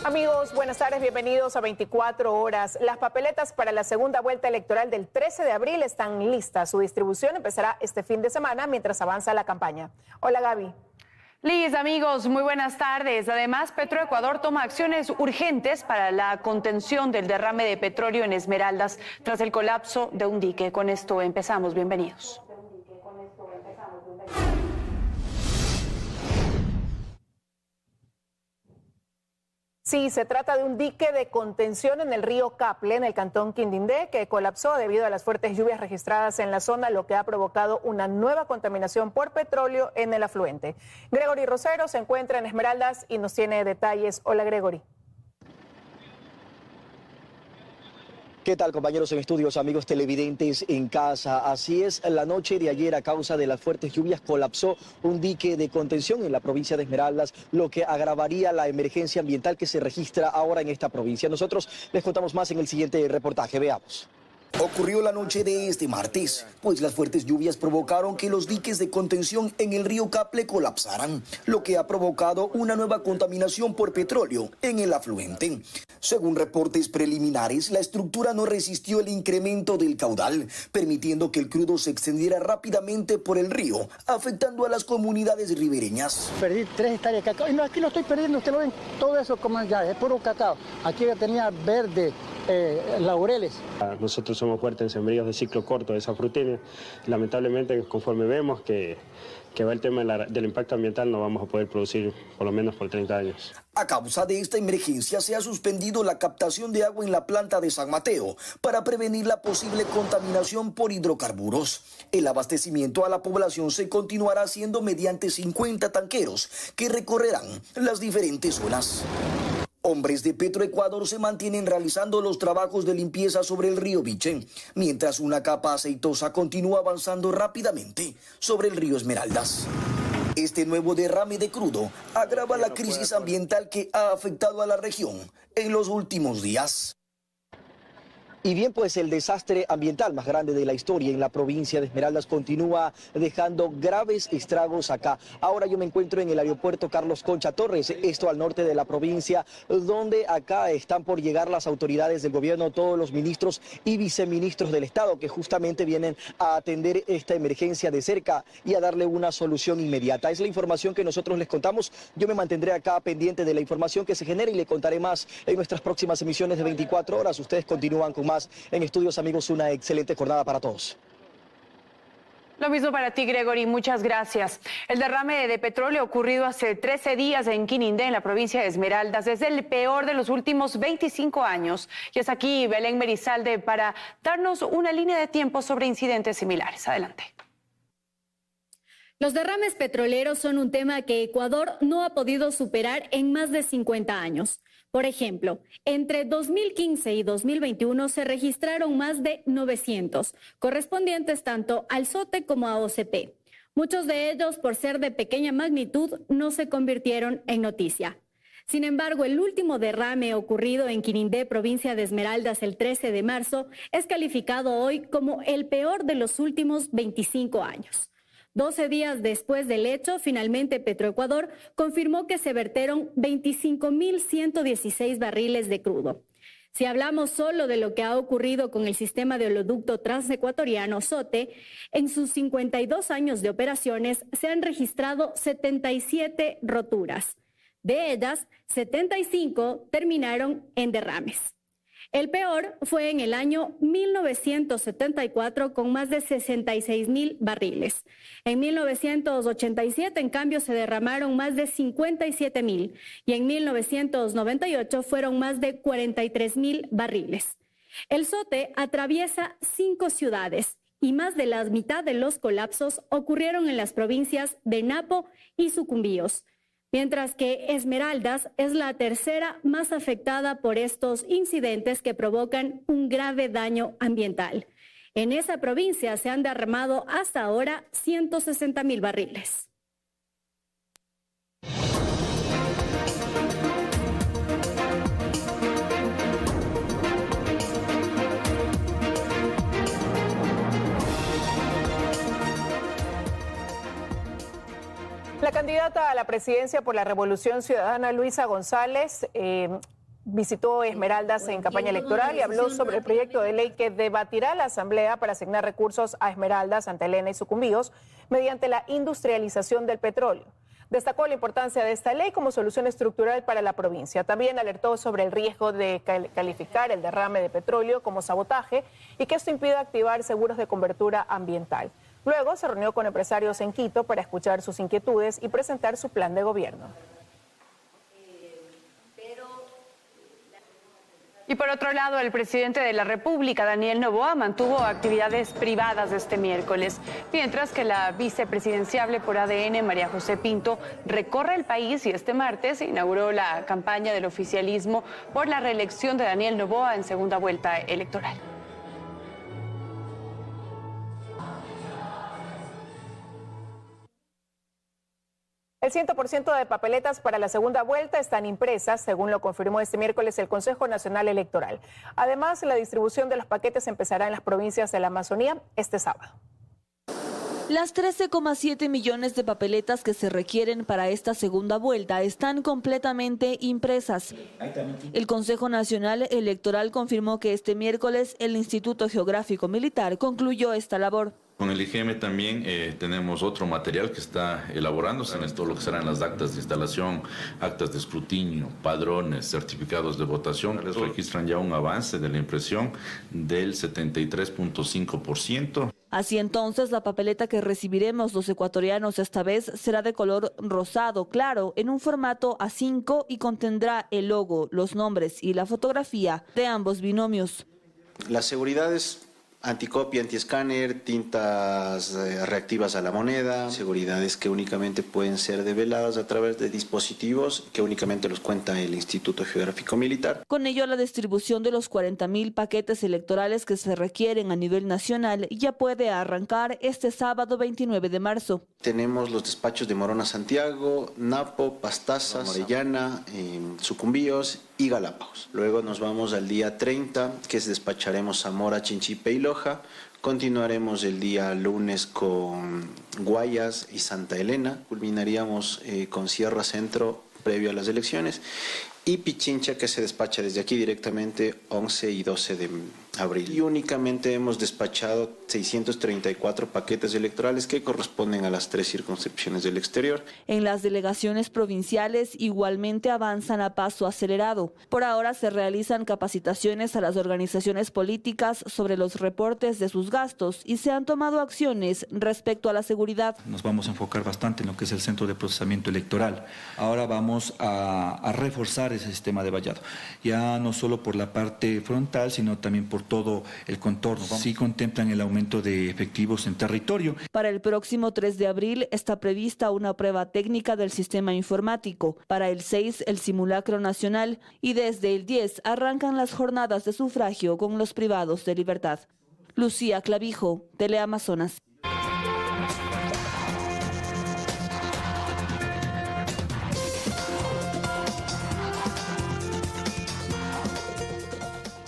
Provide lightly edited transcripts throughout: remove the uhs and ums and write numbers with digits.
Amigos, buenas tardes, bienvenidos a 24 horas. Las papeletas para la segunda vuelta electoral del 13 de abril están listas. Su distribución empezará este fin de semana mientras avanza la campaña. Hola, Gaby. Liz, amigos, muy buenas tardes. Además, Petroecuador toma acciones urgentes para la contención del derrame de petróleo en Esmeraldas tras el colapso de un dique. Con esto empezamos. Bienvenidos. Sí, se trata de un dique de contención en el río Caple, en el cantón Quindindé, que colapsó debido a las fuertes lluvias registradas en la zona, lo que ha provocado una nueva contaminación por petróleo en el afluente. Gregory Rosero se encuentra en Esmeraldas y nos tiene detalles. Hola, Gregory. ¿Qué tal, compañeros en estudios, amigos televidentes en casa? Así es, la noche de ayer, a causa de las fuertes lluvias, colapsó un dique de contención en la provincia de Esmeraldas, lo que agravaría la emergencia ambiental que se registra ahora en esta provincia. Nosotros les contamos más en el siguiente reportaje. Veamos. Ocurrió la noche de este martes, pues las fuertes lluvias provocaron que los diques de contención en el río Caple colapsaran, lo que ha provocado una nueva contaminación por petróleo en el afluente. Según reportes preliminares, la estructura no resistió el incremento del caudal, permitiendo que el crudo se extendiera rápidamente por el río, afectando a las comunidades ribereñas. Perdí 3 hectáreas de cacao. Y no, aquí no estoy perdiendo, ustedes lo ven, todo eso como ya es puro cacao. Aquí ya tenía verde, laureles. Nosotros somos fuertes en sembríos de ciclo corto de esa frutina. Lamentablemente, conforme vemos que va el tema del impacto ambiental, no vamos a poder producir por lo menos por 30 años. A causa de esta emergencia se ha suspendido la captación de agua en la planta de San Mateo para prevenir la posible contaminación por hidrocarburos. El abastecimiento a la población se continuará haciendo mediante 50 tanqueros que recorrerán las diferentes zonas. Hombres de Petroecuador se mantienen realizando los trabajos de limpieza sobre el río Biche, mientras una capa aceitosa continúa avanzando rápidamente sobre el río Esmeraldas. Este nuevo derrame de crudo agrava la crisis ambiental que ha afectado a la región en los últimos días. Y bien, pues el desastre ambiental más grande de la historia en la provincia de Esmeraldas continúa dejando graves estragos acá. Ahora yo me encuentro en el aeropuerto Carlos Concha Torres, esto al norte de la provincia, donde acá están por llegar las autoridades del gobierno, todos los ministros y viceministros del Estado, que justamente vienen a atender esta emergencia de cerca y a darle una solución inmediata. Es la información que nosotros les contamos. Yo me mantendré acá pendiente de la información que se genere y le contaré más en nuestras próximas emisiones de 24 horas. Ustedes continúan con más en estudios, amigos. Una excelente jornada para todos. Lo mismo para ti, Gregory, muchas gracias. El derrame de petróleo ocurrido hace 13 días en Quinindé, en la provincia de Esmeraldas, es el peor de los últimos 25 años. Y es aquí Belén Merizalde para darnos una línea de tiempo sobre incidentes similares. Adelante. Los derrames petroleros son un tema que Ecuador no ha podido superar en más de 50 años. Por ejemplo, entre 2015 y 2021 se registraron más de 900, correspondientes tanto al SOTE como a OCP. Muchos de ellos, por ser de pequeña magnitud, no se convirtieron en noticia. Sin embargo, el último derrame ocurrido en Quinindé, provincia de Esmeraldas, el 13 de marzo, es calificado hoy como el peor de los últimos 25 años. 12 días después del hecho, finalmente Petroecuador confirmó que se vertieron 25.116 barriles de crudo. Si hablamos solo de lo que ha ocurrido con el sistema de oleoducto transecuatoriano SOTE, en sus 52 años de operaciones se han registrado 77 roturas. De ellas, 75 terminaron en derrames. El peor fue en el año 1974 con más de 66.000 barriles. En 1987, en cambio, se derramaron más de 57.000 y en 1998 fueron más de 43.000 barriles. El SOTE atraviesa 5 ciudades y más de la mitad de los colapsos ocurrieron en las provincias de Napo y Sucumbíos, mientras que Esmeraldas es la tercera más afectada por estos incidentes que provocan un grave daño ambiental. En esa provincia se han derramado hasta ahora 160.000 barriles. La candidata a la presidencia por la Revolución Ciudadana, Luisa González, visitó Esmeraldas en campaña electoral y habló sobre el proyecto de ley que debatirá la Asamblea para asignar recursos a Esmeraldas, Santa Elena y Sucumbíos mediante la industrialización del petróleo. Destacó la importancia de esta ley como solución estructural para la provincia. También alertó sobre el riesgo de calificar el derrame de petróleo como sabotaje y que esto impida activar seguros de cobertura ambiental. Luego se reunió con empresarios en Quito para escuchar sus inquietudes y presentar su plan de gobierno. Y por otro lado, el presidente de la República, Daniel Noboa, mantuvo actividades privadas este miércoles, mientras que la vicepresidenciable por ADN, María José Pinto, recorre el país y este martes inauguró la campaña del oficialismo por la reelección de Daniel Noboa en segunda vuelta electoral. El 100% de papeletas para la segunda vuelta están impresas, según lo confirmó este miércoles el Consejo Nacional Electoral. Además, la distribución de los paquetes empezará en las provincias de la Amazonía este sábado. Las 13,7 millones de papeletas que se requieren para esta segunda vuelta están completamente impresas. El Consejo Nacional Electoral confirmó que este miércoles el Instituto Geográfico Militar concluyó esta labor. Con el IGM también tenemos otro material que está elaborándose en esto, lo que serán las actas de instalación, actas de escrutinio, padrones, certificados de votación. Les registran ya un avance de la impresión del 73.5%. Así entonces, la papeleta que recibiremos los ecuatorianos esta vez será de color rosado claro, en un formato A5 y contendrá el logo, los nombres y la fotografía de ambos binomios. La seguridad es anticopia, antiescáner, tintas reactivas a la moneda, seguridades que únicamente pueden ser develadas a través de dispositivos que únicamente los cuenta el Instituto Geográfico Militar. Con ello, la distribución de los 40.000 paquetes electorales que se requieren a nivel nacional ya puede arrancar este sábado 29 de marzo. Tenemos los despachos de Morona Santiago, Napo, Pastaza, Morellana, Sucumbíos y Galápagos. Luego nos vamos al día 30, que despacharemos Zamora, Chinchipe y Loja. Continuaremos el día lunes con Guayas y Santa Elena. Culminaríamos con Sierra Centro previo a las elecciones. Y Pichincha, que se despacha desde aquí directamente 11 y 12 de abril. Y únicamente hemos despachado 634 paquetes electorales que corresponden a las 3 circunscripciones del exterior. En las delegaciones provinciales igualmente avanzan a paso acelerado. Por ahora se realizan capacitaciones a las organizaciones políticas sobre los reportes de sus gastos y se han tomado acciones respecto a la seguridad. Nos vamos a enfocar bastante en lo que es el centro de procesamiento electoral. Ahora vamos a reforzar ese sistema de vallado, ya no solo por la parte frontal, sino también por todo el contorno. Sí contemplan el aumento de efectivos en territorio. Para el próximo 3 de abril está prevista una prueba técnica del sistema informático. Para el 6, el simulacro nacional, y desde el 10 arrancan las jornadas de sufragio con los privados de libertad. Lucía Clavijo, Teleamazonas.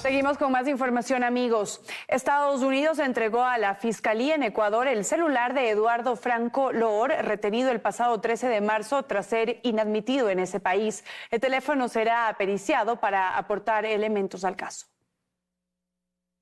Seguimos con más información, amigos. Estados Unidos entregó a la Fiscalía en Ecuador el celular de Eduardo Franco Loor, retenido el pasado 13 de marzo tras ser inadmitido en ese país. El teléfono será periciado para aportar elementos al caso.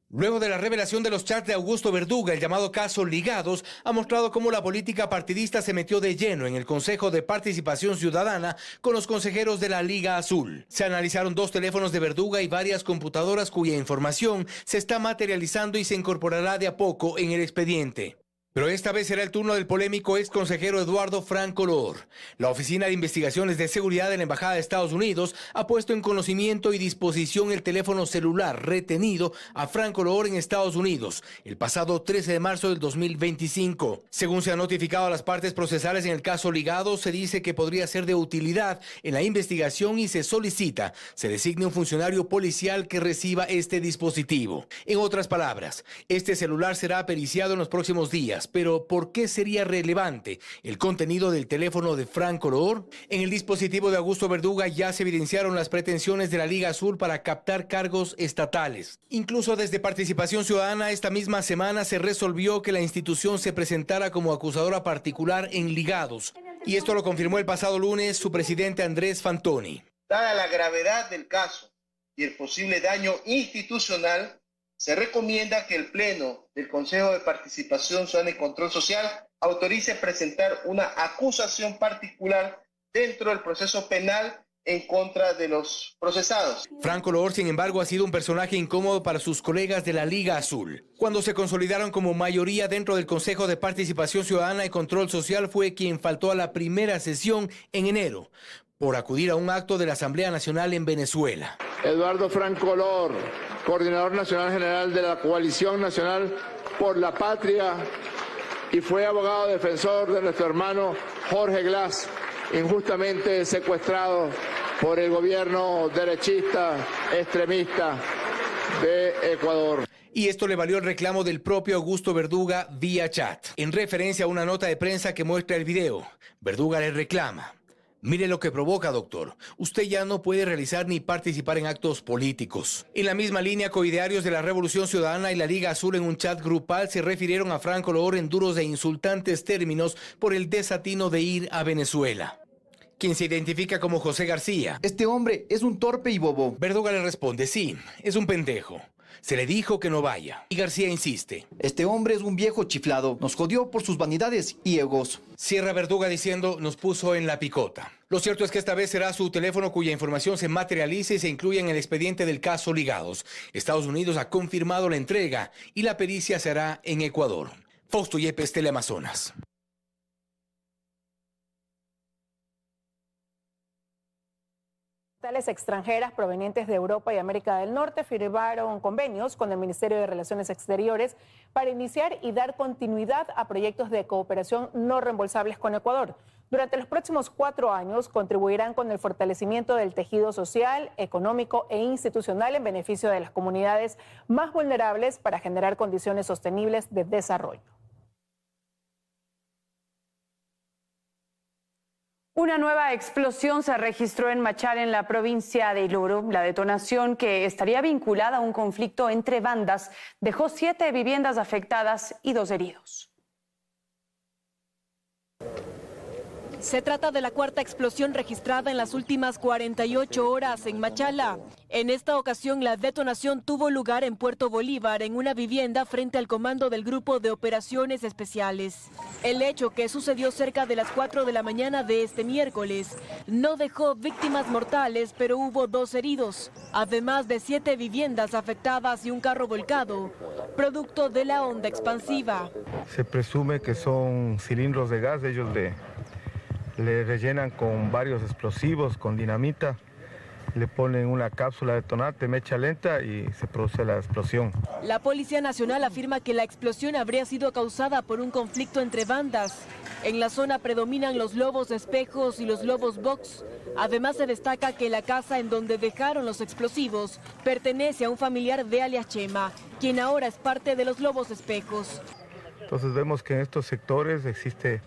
Luego de la revelación de los chats de Augusto Verduga, el llamado caso Ligados ha mostrado cómo la política partidista se metió de lleno en el Consejo de Participación Ciudadana con los consejeros de la Liga Azul. Se analizaron 2 teléfonos de Verduga y varias computadoras cuya información se está materializando y se incorporará de a poco en el expediente. Pero esta vez será el turno del polémico ex consejero Eduardo Franco Loor. La Oficina de Investigaciones de Seguridad de la Embajada de Estados Unidos ha puesto en conocimiento y disposición el teléfono celular retenido a Franco Loor en Estados Unidos el pasado 13 de marzo del 2025. Según se ha notificado a las partes procesales en el caso Ligados, se dice que podría ser de utilidad en la investigación y se solicita se designe un funcionario policial que reciba este dispositivo. En otras palabras, este celular será periciado en los próximos días. Pero ¿por qué sería relevante el contenido del teléfono de Franco Loor? En el dispositivo de Augusto Verduga ya se evidenciaron las pretensiones de la Liga Azul para captar cargos estatales. Incluso desde Participación Ciudadana esta misma semana se resolvió que la institución se presentara como acusadora particular en Ligados. Y esto lo confirmó el pasado lunes su presidente Andrés Fantoni. Dada la gravedad del caso y el posible daño institucional, se recomienda que el Pleno del Consejo de Participación Ciudadana y Control Social autorice presentar una acusación particular dentro del proceso penal en contra de los procesados. Franco Loor, sin embargo, ha sido un personaje incómodo para sus colegas de la Liga Azul. Cuando se consolidaron como mayoría dentro del Consejo de Participación Ciudadana y Control Social, fue quien faltó a la primera sesión en enero por acudir a un acto de la Asamblea Nacional en Venezuela. Eduardo Franco Loor, coordinador nacional general de la Coalición Nacional por la Patria, y fue abogado defensor de nuestro hermano Jorge Glass, injustamente secuestrado por el gobierno derechista extremista de Ecuador. Y esto le valió el reclamo del propio Augusto Verduga vía chat. En referencia a una nota de prensa que muestra el video, Verduga le reclama: mire lo que provoca, doctor. Usted ya no puede realizar ni participar en actos políticos. En la misma línea, coidearios de la Revolución Ciudadana y la Liga Azul en un chat grupal se refirieron a Franco Loor en duros e insultantes términos por el desatino de ir a Venezuela. Quien se identifica como José García: este hombre es un torpe y bobo. Verduga le responde: sí, es un pendejo. Se le dijo que no vaya. Y García insiste: este hombre es un viejo chiflado. Nos jodió por sus vanidades y egos. Cierra Verduga diciendo: nos puso en la picota. Lo cierto es que esta vez será su teléfono cuya información se materialice y se incluya en el expediente del caso Ligados. Estados Unidos ha confirmado la entrega y la pericia se hará en Ecuador. Fausto Yepes, Teleamazonas. Extranjeras provenientes de Europa y América del Norte firmaron convenios con el Ministerio de Relaciones Exteriores para iniciar y dar continuidad a proyectos de cooperación no reembolsables con Ecuador. Durante los próximos 4 años contribuirán con el fortalecimiento del tejido social, económico e institucional en beneficio de las comunidades más vulnerables para generar condiciones sostenibles de desarrollo. Una nueva explosión se registró en Machala, en la provincia de Iluro. La detonación, que estaría vinculada a un conflicto entre bandas, dejó 7 viviendas afectadas y 2 heridos. Se trata de la 4ª explosión registrada en las últimas 48 horas en Machala. En esta ocasión, la detonación tuvo lugar en Puerto Bolívar, en una vivienda frente al comando del Grupo de Operaciones Especiales. El hecho, que sucedió cerca de las 4 de la mañana de este miércoles, no dejó víctimas mortales, pero hubo 2 heridos, además de 7 viviendas afectadas y un carro volcado, producto de la onda expansiva. Se presume que son cilindros de gas. Ellos le rellenan con varios explosivos, con dinamita, le ponen una cápsula detonante, mecha lenta, y se produce la explosión. La Policía Nacional afirma que la explosión habría sido causada por un conflicto entre bandas. En la zona predominan los lobos espejos y los lobos box. Además, se destaca que la casa en donde dejaron los explosivos pertenece a un familiar de alias Chema, quien ahora es parte de los lobos espejos. Entonces vemos que en estos sectores existe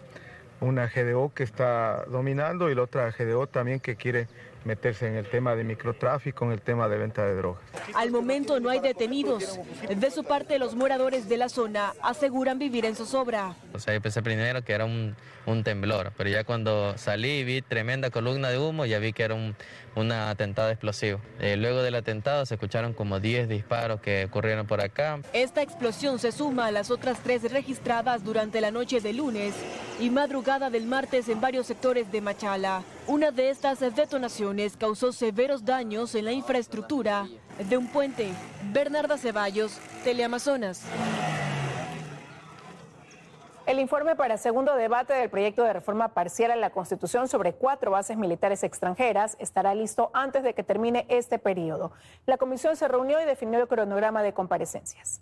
una GDO que está dominando y la otra GDO también que quiere meterse en el tema de microtráfico, en el tema de venta de drogas. Al momento no hay detenidos. De su parte, los moradores de la zona aseguran vivir en zozobra. O sea, yo pensé primero que era un temblor, pero ya cuando salí y vi tremenda columna de humo, ya vi que era un atentado explosivo. Luego del atentado se escucharon como 10 disparos que ocurrieron por acá. Esta explosión se suma a las otras 3 registradas durante la noche de lunes y madrugada del martes en varios sectores de Machala. Una de estas detonaciones causó severos daños en la infraestructura de un puente. Bernarda Ceballos, Teleamazonas. El informe para segundo debate del proyecto de reforma parcial a la Constitución sobre 4 bases militares extranjeras estará listo antes de que termine este periodo. La comisión se reunió y definió el cronograma de comparecencias.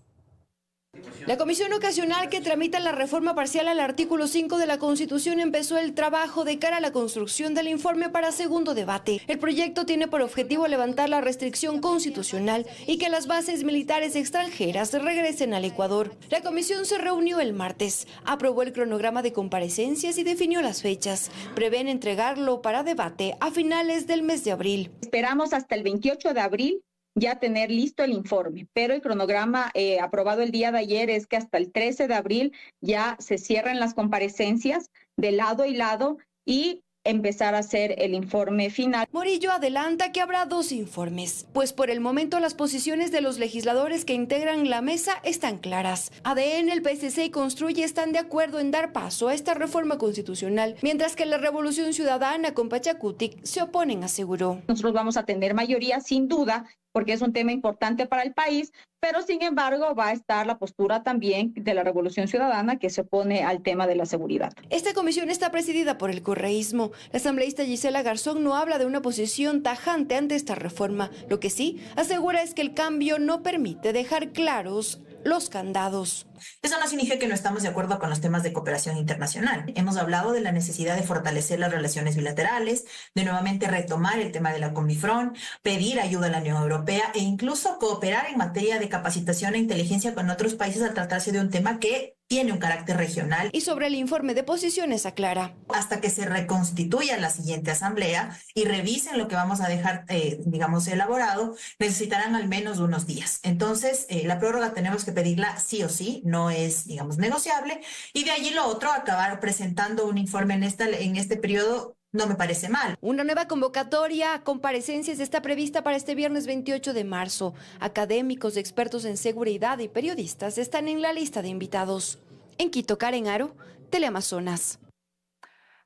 La comisión ocasional que tramita la reforma parcial al artículo 5 de la Constitución empezó el trabajo de cara a la construcción del informe para segundo debate. El proyecto tiene por objetivo levantar la restricción constitucional y que las bases militares extranjeras regresen al Ecuador. La comisión se reunió el martes, aprobó el cronograma de comparecencias y definió las fechas. Prevén entregarlo para debate a finales del mes de abril. Esperamos hasta el 28 de abril ya tener listo el informe, pero el cronograma aprobado el día de ayer es que hasta el 13 de abril ya se cierren las comparecencias de lado y lado y empezar a hacer el informe final. Morillo adelanta que habrá 2 informes, pues por el momento las posiciones de los legisladores que integran la mesa están claras. ADN, el PSC y Construye están de acuerdo en dar paso a esta reforma constitucional, mientras que la Revolución Ciudadana con Pachacutic se oponen, aseguró. Nosotros vamos a tener mayoría sin duda, porque es un tema importante para el país, pero sin embargo va a estar la postura también de la Revolución Ciudadana que se opone al tema de la seguridad. Esta comisión está presidida por el correísmo. La asambleísta Gisela Garzón no habla de una posición tajante ante esta reforma. Lo que sí asegura es que el cambio no permite dejar claros los candados. Eso no significa que no estamos de acuerdo con los temas de cooperación internacional. Hemos hablado de la necesidad de fortalecer las relaciones bilaterales, de nuevamente retomar el tema de la Comifron, pedir ayuda a la Unión Europea e incluso cooperar en materia de capacitación e inteligencia con otros países al tratarse de un tema que tiene un carácter regional. Y sobre el informe de posiciones aclara. Hasta que se reconstituya la siguiente asamblea y revisen lo que vamos a dejar, elaborado, necesitarán al menos unos días. Entonces, la prórroga tenemos que pedirla sí o sí, no es, negociable. Y de allí lo otro, acabar presentando un informe en este periodo, no me parece mal. Una nueva convocatoria a comparecencias está prevista para este viernes 28 de marzo. Académicos, expertos en seguridad y periodistas están en la lista de invitados. En Quito, Karen Aro, Teleamazonas.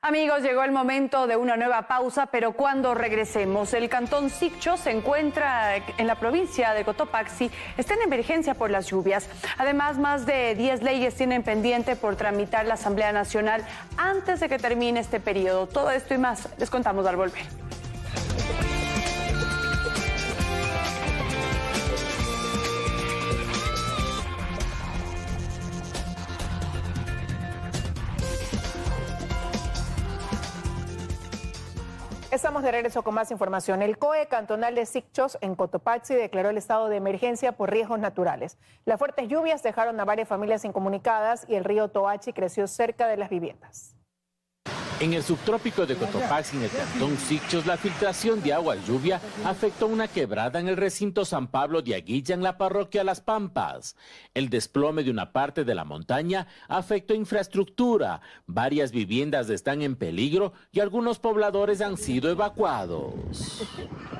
Amigos, llegó el momento de una nueva pausa, pero cuando regresemos, el cantón Siccho se encuentra en la provincia de Cotopaxi, está en emergencia por las lluvias. Además, más de 10 leyes tienen pendiente por tramitar la Asamblea Nacional antes de que termine este periodo. Todo esto y más les contamos al volver. Estamos de regreso con más información. El COE cantonal de Sicchos en Cotopaxi declaró el estado de emergencia por riesgos naturales. Las fuertes lluvias dejaron a varias familias incomunicadas y el río Toachi creció cerca de las viviendas. En el subtrópico de Cotopaxi, en el cantón Sicchos, la filtración de agua lluvia afectó una quebrada en el recinto San Pablo de Aguilla, en la parroquia Las Pampas. El desplome de una parte de la montaña afectó infraestructura. Varias viviendas están en peligro y algunos pobladores han sido evacuados.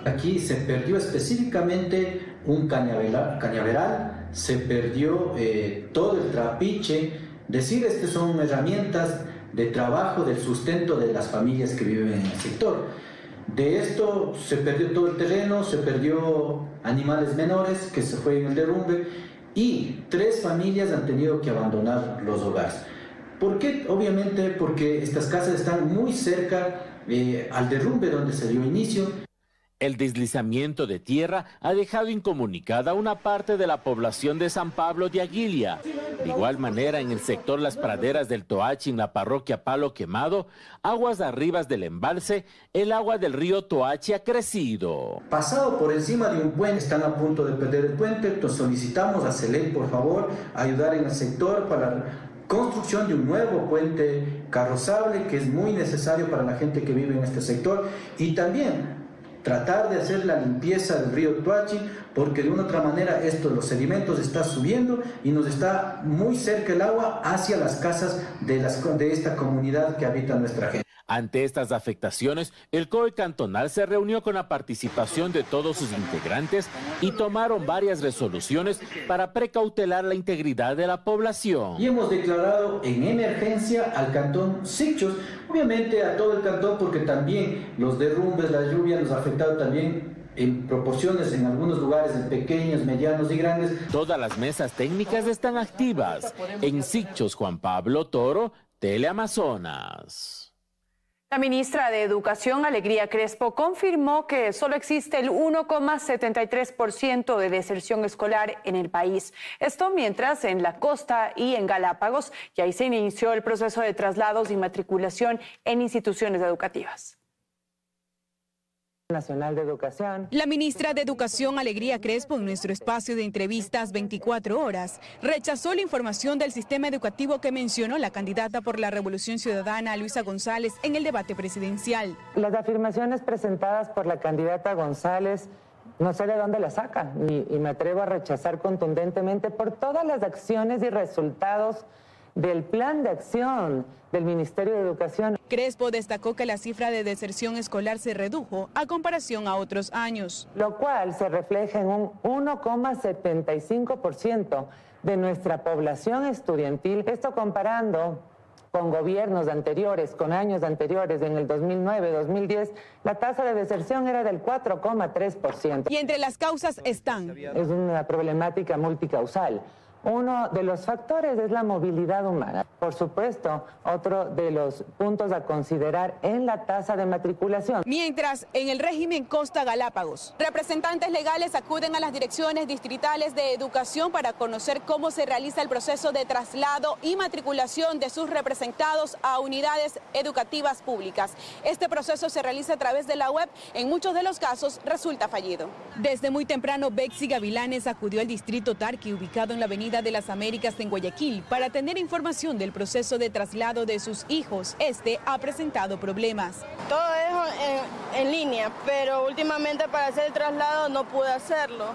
Aquí se perdió específicamente un cañaveral, se perdió todo el trapiche. Estas son herramientas de trabajo, del sustento de las familias que viven en el sector. De esto se perdió todo el terreno, se perdió animales menores que se fue en el derrumbe y 3 familias han tenido que abandonar los hogares. ¿Por qué? Obviamente porque estas casas están muy cerca al derrumbe donde se dio inicio. El deslizamiento de tierra ha dejado incomunicada una parte de la población de San Pablo de Aguilla. De igual manera, en el sector Las Praderas del Toachi, en la parroquia Palo Quemado, aguas arribas del embalse, el agua del río Toachi ha crecido. Pasado por encima de un puente, están a punto de perder el puente, entonces solicitamos a CELEC, por favor, ayudar en el sector para la construcción de un nuevo puente carrozable, que es muy necesario para la gente que vive en este sector, y también tratar de hacer la limpieza del río Toachi, porque de una u otra manera los sedimentos están subiendo y nos está muy cerca el agua hacia las casas de esta comunidad que habita nuestra gente. Ante estas afectaciones, el COE cantonal se reunió con la participación de todos sus integrantes y tomaron varias resoluciones para precautelar la integridad de la población. Y hemos declarado en emergencia al cantón Sicchos, obviamente a todo el cantón, porque también los derrumbes, la lluvia nos ha afectado también en proporciones en algunos lugares, en pequeños, medianos y grandes. Todas las mesas técnicas están activas. En Sicchos, Juan Pablo Toro, Teleamazonas. La ministra de Educación, Alegría Crespo, confirmó que solo existe el 1,73% de deserción escolar en el país. Esto mientras en la costa y en Galápagos ya ahí se inició el proceso de traslados y matriculación en instituciones educativas. Nacional de Educación. La ministra de Educación, Alegría Crespo, en nuestro espacio de entrevistas 24 horas, rechazó la información del sistema educativo que mencionó la candidata por la Revolución Ciudadana, Luisa González, en el debate presidencial. Las afirmaciones presentadas por la candidata González, no sé de dónde las sacan y me atrevo a rechazar contundentemente por todas las acciones y resultados del plan de acción del Ministerio de Educación. Crespo destacó que la cifra de deserción escolar se redujo a comparación a otros años, lo cual se refleja en un 1,75% de nuestra población estudiantil. Esto comparando con gobiernos anteriores, con años anteriores, en el 2009, 2010, la tasa de deserción era del 4,3%. Y entre las causas están: es una problemática multicausal. Uno de los factores es la movilidad humana. Por supuesto, otro de los puntos a considerar en la tasa de matriculación. Mientras, en el régimen Costa Galápagos, representantes legales acuden a las direcciones distritales de educación para conocer cómo se realiza el proceso de traslado y matriculación de sus representados a unidades educativas públicas. Este proceso se realiza a través de la web. En muchos de los casos resulta fallido. Desde muy temprano, Bexy Gavilanes acudió al distrito Tarqui, ubicado en la avenida de las Américas en Guayaquil, para tener información del proceso de traslado de sus hijos. Este ha presentado problemas. Todo es en línea, pero últimamente para hacer el traslado no pude hacerlo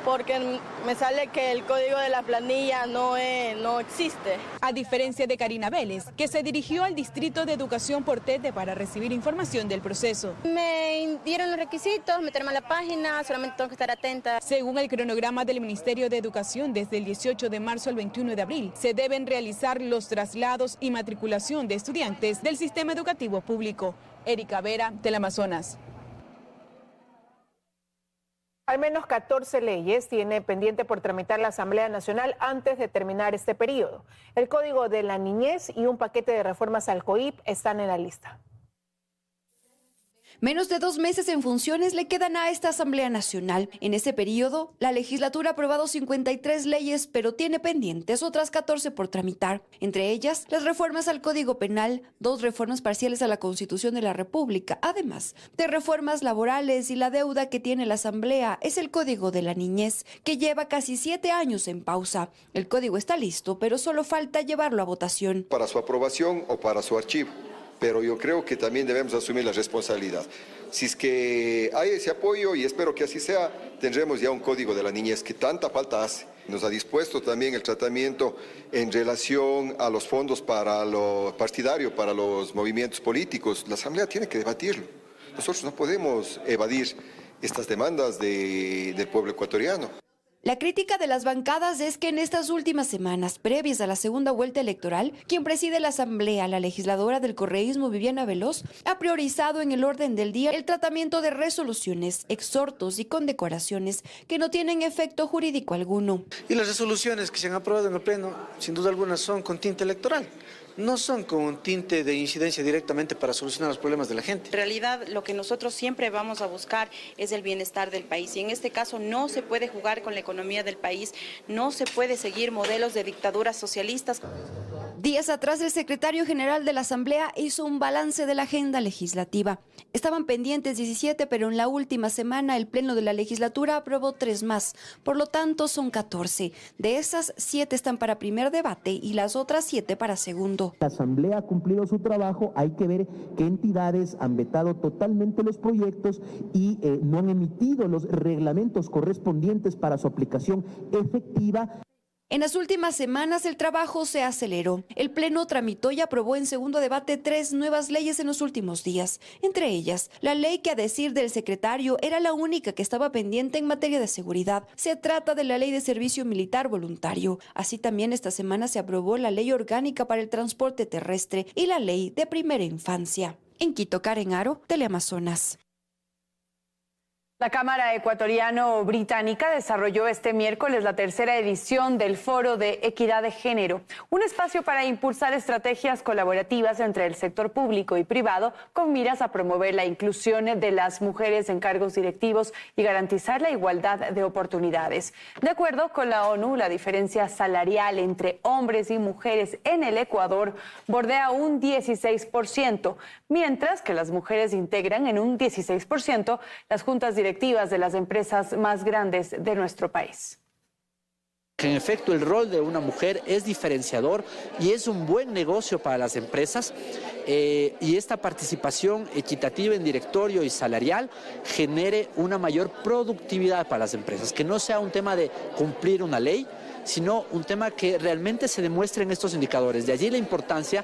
porque me sale que el código de la planilla no existe. A diferencia de Karina Vélez, que se dirigió al Distrito de Educación Portete para recibir información del proceso. Me dieron los requisitos, meterme a la página, solamente tengo que estar atenta. Según el cronograma del Ministerio de Educación, desde el 18 de marzo al 21 de abril, se deben realizar los traslados y matriculación de estudiantes del sistema educativo público. Erika Vera, Teleamazonas. Al menos 14 leyes tiene pendiente por tramitar la Asamblea Nacional antes de terminar este periodo. El Código de la Niñez y un paquete de reformas al COIP están en la lista. Menos de 2 meses en funciones le quedan a esta Asamblea Nacional. En ese periodo, la legislatura ha aprobado 53 leyes, pero tiene pendientes otras 14 por tramitar. Entre ellas, las reformas al Código Penal, 2 reformas parciales a la Constitución de la República, además de reformas laborales, y la deuda que tiene la Asamblea es el Código de la Niñez, que lleva casi 7 años en pausa. El código está listo, pero solo falta llevarlo a votación. Para su aprobación o para su archivo. Pero yo creo que también debemos asumir la responsabilidad. Si es que hay ese apoyo, y espero que así sea, tendremos ya un código de la niñez que tanta falta hace. Nos ha dispuesto también el tratamiento en relación a los fondos para lo partidario, para los movimientos políticos. La Asamblea tiene que debatirlo. Nosotros no podemos evadir estas demandas del pueblo ecuatoriano. La crítica de las bancadas es que en estas últimas semanas, previas a la segunda vuelta electoral, quien preside la Asamblea, la legisladora del correísmo Viviana Veloz, ha priorizado en el orden del día el tratamiento de resoluciones, exhortos y condecoraciones que no tienen efecto jurídico alguno. Y las resoluciones que se han aprobado en el Pleno, sin duda alguna, son con tinte electoral. No son con un tinte de incidencia directamente para solucionar los problemas de la gente. En realidad, lo que nosotros siempre vamos a buscar es el bienestar del país, y en este caso no se puede jugar con la economía del país, no se puede seguir modelos de dictaduras socialistas. Días atrás, el secretario general de la Asamblea hizo un balance de la agenda legislativa. Estaban pendientes 17, pero en la última semana el Pleno de la legislatura aprobó 3 más. Por lo tanto, son 14. De esas, 7 están para primer debate y las otras 7 para segundo. La Asamblea ha cumplido su trabajo. Hay que ver qué entidades han vetado totalmente los proyectos y no han emitido los reglamentos correspondientes para su aplicación efectiva. En las últimas semanas el trabajo se aceleró. El Pleno tramitó y aprobó en segundo debate 3 nuevas leyes en los últimos días. Entre ellas, la ley que, a decir del secretario, era la única que estaba pendiente en materia de seguridad. Se trata de la Ley de Servicio Militar Voluntario. Así también esta semana se aprobó la Ley Orgánica para el Transporte Terrestre y la Ley de Primera Infancia. En Quito, Karen Aro, Teleamazonas. La Cámara Ecuatoriano-Británica desarrolló este miércoles la 3ª edición del Foro de Equidad de Género, un espacio para impulsar estrategias colaborativas entre el sector público y privado con miras a promover la inclusión de las mujeres en cargos directivos y garantizar la igualdad de oportunidades. De acuerdo con la ONU, la diferencia salarial entre hombres y mujeres en el Ecuador bordea un 16%, mientras que las mujeres integran en un 16% las juntas directivas de las empresas más grandes de nuestro país. En efecto, el rol de una mujer es diferenciador y es un buen negocio para las empresas, y esta participación equitativa en directorio y salarial genere una mayor productividad para las empresas, que no sea un tema de cumplir una ley, sino un tema que realmente se demuestre en estos indicadores. De allí la importancia,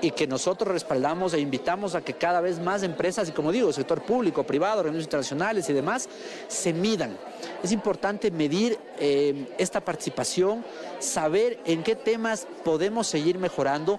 y que nosotros respaldamos e invitamos a que cada vez más empresas, y como digo, sector público, privado, organismos internacionales y demás, se midan. Es importante medir esta participación, saber en qué temas podemos seguir mejorando.